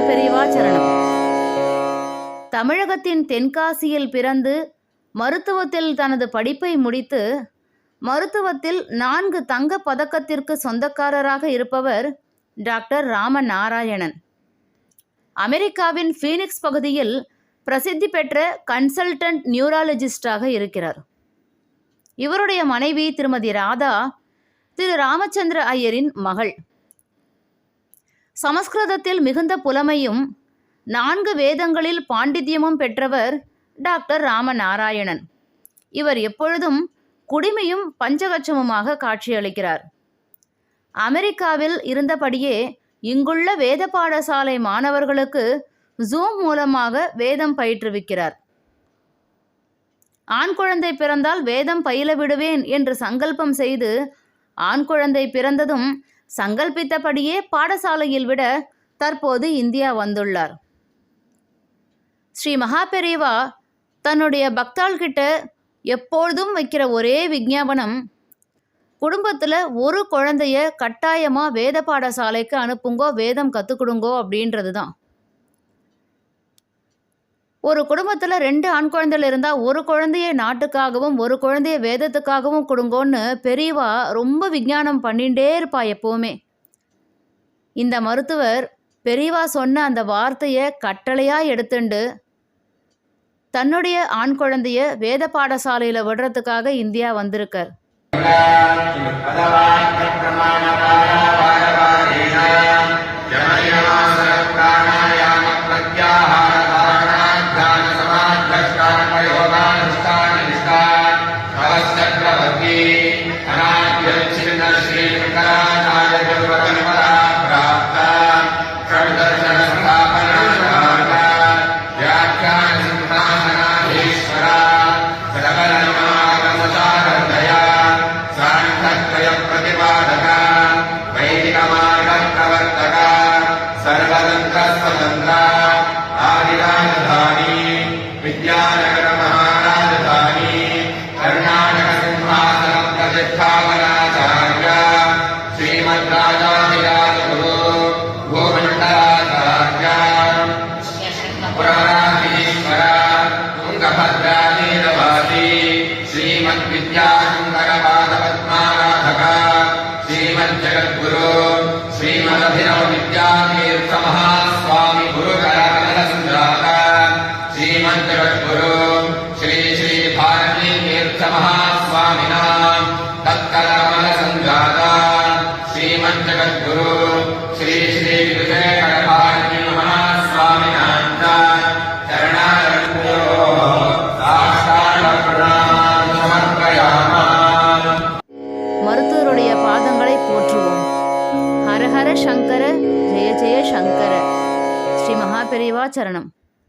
பெரியவா சரணம். தமிழகத்தின் தென்காசியில் பிறந்து மருத்துவத்தில் தனது படிப்பை முடித்து மருத்துவத்தில் 4 தங்கப் பதக்கத்திற்கு சொந்தக்காரராக இருப்பவர் டாக்டர் ராமநாராயணன். அமெரிக்காவின் ஃபீனிக்ஸ் பகுதியில் பிரசித்தி பெற்ற கன்சல்டன்ட் நியூராலஜிஸ்டாக இருக்கிறார். இவருடைய மனைவி திருமதி ராதா திரு ராமச்சந்திர ஐயரின் மகள். சமஸ்கிருதத்தில் மிகுந்த புலமையும் 4 வேதங்களில் பாண்டித்யமும் பெற்றவர் டாக்டர் ராமநாராயணன். இவர் எப்பொழுதும் குடிமையும் பஞ்சகட்சமுமாக காட்சியளிக்கிறார். அமெரிக்காவில் இருந்தபடியே இங்குள்ள வேத பாடசாலை மாணவர்களுக்கு ஜூம் மூலமாக வேதம் பயிற்றுவிக்கிறார். ஆண் குழந்தை பிறந்தால் வேதம் பயில விடுவேன் என்று சங்கல்பம் செய்து ஆண் குழந்தை பிறந்ததும் சங்கல்பித்தபடியே பாடசாலையில் விட தற்போது இந்தியா வந்துள்ளார். ஸ்ரீ மகாபெரிவா தன்னுடைய பக்தாள்கிட்ட எப்பொழுதும் வைக்கிற ஒரே விஞ்ஞாபனம், குடும்பத்தில் ஒரு குழந்தைய கட்டாயமாக வேத பாடசாலைக்கு அனுப்புங்கோ, வேதம் கற்றுக்கொடுங்கோ அப்படின்றது தான். ஒரு குடும்பத்தில் 2 ஆண் குழந்தைகள் இருந்தால் ஒரு குழந்தைய நாட்டுக்காகவும் ஒரு குழந்தைய வேதத்துக்காகவும் கொடுங்கோன்னு பெரியவா ரொம்ப விஞ்ஞானம் பண்ணிகிட்டே இருப்பா எப்போவுமே. இந்த மருத்துவர் பெரியவா சொன்ன அந்த வார்த்தையை கட்டளையாக எடுத்துண்டு தன்னுடைய ஆண் குழந்தைய வேத பாடசாலையில் விடுறதுக்காக இந்தியா வந்திருக்கார். श्रीमज्जगद्गुरु श्रीमदभिनव विद्यातीर्थ महास्वामी गुरुकरकमल संजाता श्रीमज्जगद्गुरु श्री श्री भारती तीर्थ महास्वामिना तत्कलकमल संजाता श्रीमज्जगद्गुरु श्री श्री विजयकर भारती महास्वामिना चरणारविन्दो साष्टांग प्रणाम समर्पयामि. மருத்துவருடைய பாதங்களை போற்றுவோம். ஹர ஹர சங்கர, ஜெய ஜெய சங்கர. ஸ்ரீ மகாபெரிவா சரணம்.